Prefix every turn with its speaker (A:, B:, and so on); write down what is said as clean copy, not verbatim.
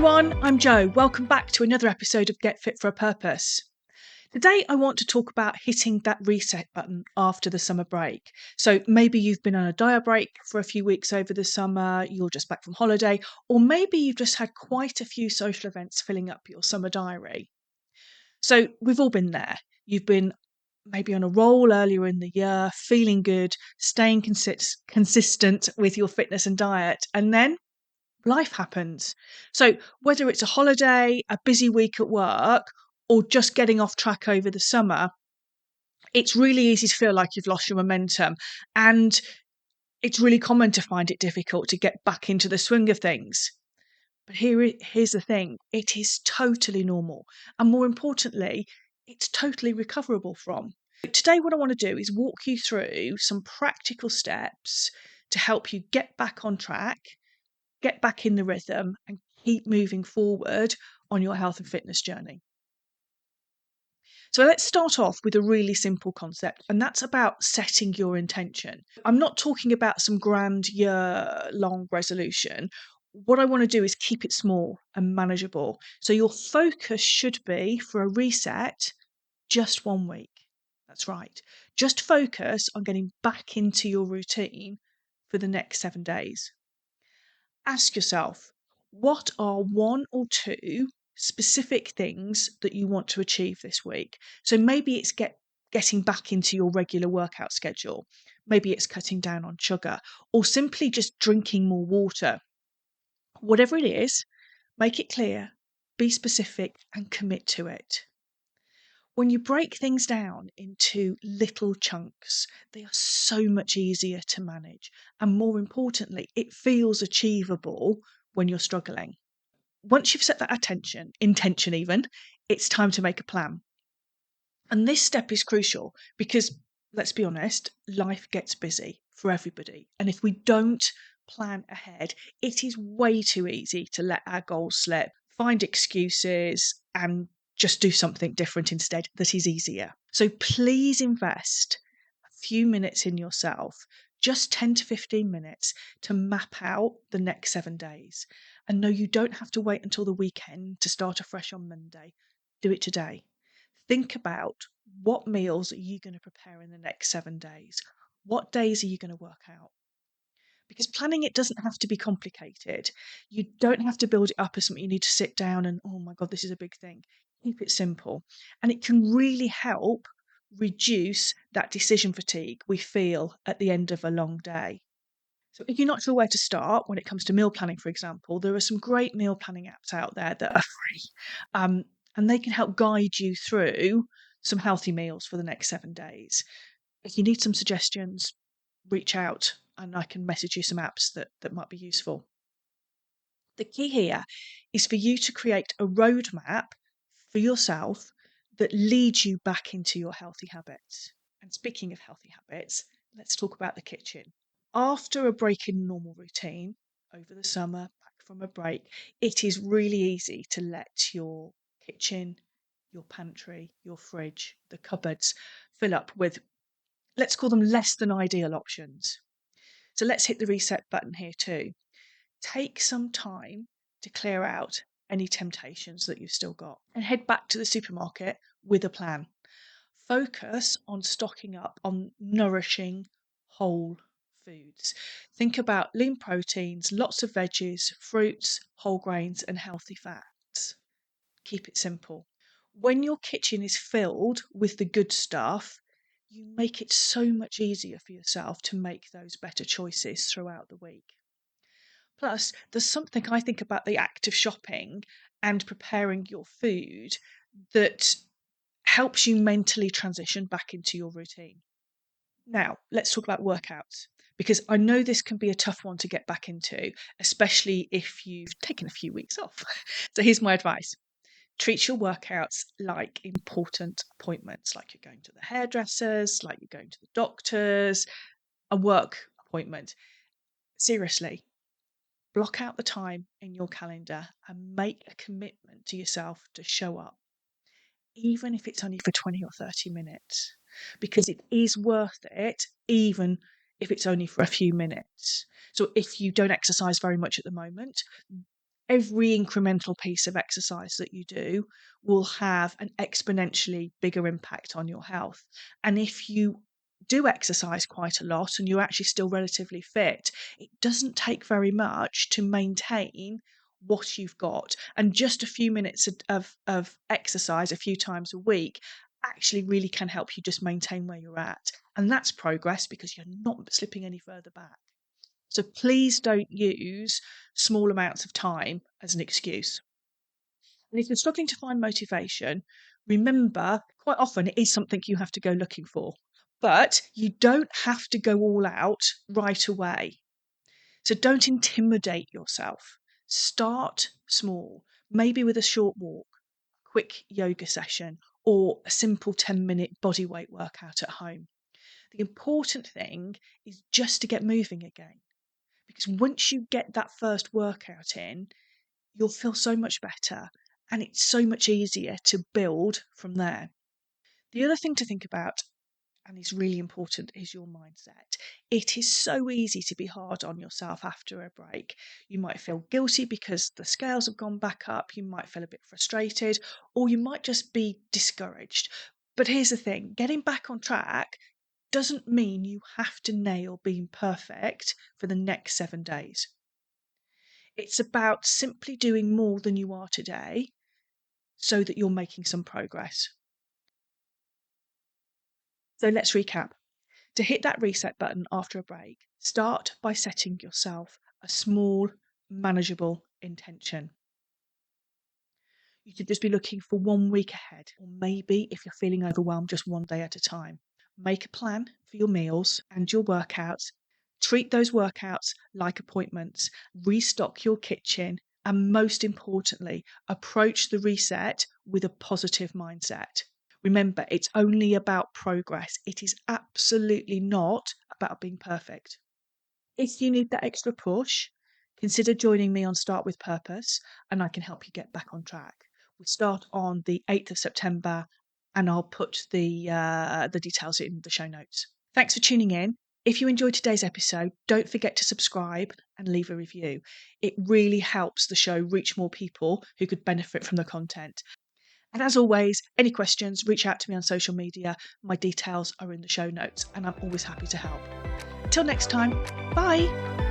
A: everyone, I'm Jo. Welcome back to another episode of Get Fit for a Purpose. Today I want to talk about hitting that reset button after the summer break. So maybe you've been on a diet break for a few weeks over the summer, you're just back from holiday, or maybe you've just had quite a few social events filling up your summer diary. So we've all been there. You've been maybe on a roll earlier in the year, feeling good, staying consistent with your fitness and diet, and then life happens. So whether it's a holiday, a busy week at work, or just getting off track over the summer, it's really easy to feel like you've lost your momentum. And it's really common to find it difficult to get back into the swing of things. But here's the thing, it is totally normal. And more importantly, it's totally recoverable from. Today, what I want to do is walk you through some practical steps to help you get back on track, get back in the rhythm, and keep moving forward on your health and fitness journey. So let's start off with a really simple concept, and that's about setting your intention. I'm not talking about some grand year-long resolution. What I want to do is keep it small and manageable. So your focus should be, for a reset, just 1 week. That's right. Just focus on getting back into your routine for the next 7 days. Ask yourself, what are one or two specific things that you want to achieve this week? So maybe it's getting back into your regular workout schedule. Maybe it's cutting down on sugar, or simply just drinking more water. Whatever it is, make it clear, be specific, and commit to it. When you break things down into little chunks, they are so much easier to manage. And more importantly, it feels achievable when you're struggling. Once you've set that intention even, it's time to make a plan. And this step is crucial because, let's be honest, life gets busy for everybody. And if we don't plan ahead, it is way too easy to let our goals slip, find excuses, and just do something different instead that is easier. So please invest a few minutes in yourself, just 10 to 15 minutes, to map out the next 7 days. And no, you don't have to wait until the weekend to start afresh on Monday. Do it today. Think about, what meals are you going to prepare in the next 7 days? What days are you going to work out? Because planning it doesn't have to be complicated. You don't have to build it up as something you need to sit down and, oh my God, this is a big thing. Keep it simple. And it can really help reduce that decision fatigue we feel at the end of a long day. So if you're not sure where to start when it comes to meal planning, for example, there are some great meal planning apps out there that are free. And they can help guide you through some healthy meals for the next 7 days. If you need some suggestions, reach out and I can message you some apps that might be useful. The key here is for you to create a roadmap for yourself that leads you back into your healthy habits. And speaking of healthy habits, let's talk about the kitchen. After a break in normal routine over the summer, back from a break, it is really easy to let your kitchen, your pantry, your fridge, the cupboards fill up with, let's call them, less than ideal options. So let's hit the reset button here too. Take some time to clear out any temptations that you've still got and head back to the supermarket with a plan. Focus on stocking up on nourishing whole foods. Think about lean proteins, lots of veggies, fruits, whole grains, and healthy fats. Keep it simple. When your kitchen is filled with the good stuff, you make it so much easier for yourself to make those better choices throughout the week. Plus, there's something, I think, about the act of shopping and preparing your food that helps you mentally transition back into your routine. Now, let's talk about workouts, because I know this can be a tough one to get back into, especially if you've taken a few weeks off. So here's my advice. Treat your workouts like important appointments, like you're going to the hairdressers, like you're going to the doctors, a work appointment. Seriously, block out the time in your calendar and make a commitment to yourself to show up, even if it's only for 20 or 30 minutes, because it is worth it, even if it's only for a few minutes. So if you don't exercise very much at the moment, Every incremental piece of exercise that you do will have an exponentially bigger impact on your health. And if you do exercise quite a lot and you're actually still relatively fit, it doesn't take very much to maintain what you've got. And just a few minutes of exercise a few times a week actually really can help you just maintain where you're at. And that's progress because you're not slipping any further back. So please don't use small amounts of time as an excuse. And if you're struggling to find motivation, remember quite often it is something you have to go looking for. But you don't have to go all out right away. So don't intimidate yourself. Start small, maybe with a short walk, a quick yoga session, or a simple 10-minute body weight workout at home. The important thing is just to get moving again. Because once you get that first workout in, you'll feel so much better and it's so much easier to build from there. The other thing to think about, and is really important, is your mindset. It is so easy to be hard on yourself after a break. You might feel guilty because the scales have gone back up, you might feel a bit frustrated, or you might just be discouraged. But here's the thing, getting back on track doesn't mean you have to nail being perfect for the next 7 days. It's about simply doing more than you are today so that you're making some progress. So let's recap. To hit that reset button after a break, start by setting yourself a small, manageable intention. You should just be looking for 1 week ahead, or maybe if you're feeling overwhelmed, just 1 day at a time. Make a plan for your meals and your workouts. Treat those workouts like appointments. Restock your kitchen. And most importantly, approach the reset with a positive mindset. Remember, it's only about progress. It is absolutely not about being perfect. If you need that extra push, consider joining me on Start with Purpose, and I can help you get back on track. We start on the 8th of September, and I'll put the details in the show notes. Thanks for tuning in. If you enjoyed today's episode, don't forget to subscribe and leave a review. It really helps the show reach more people who could benefit from the content. And as always, any questions, reach out to me on social media. My details are in the show notes, and I'm always happy to help. Until next time, bye.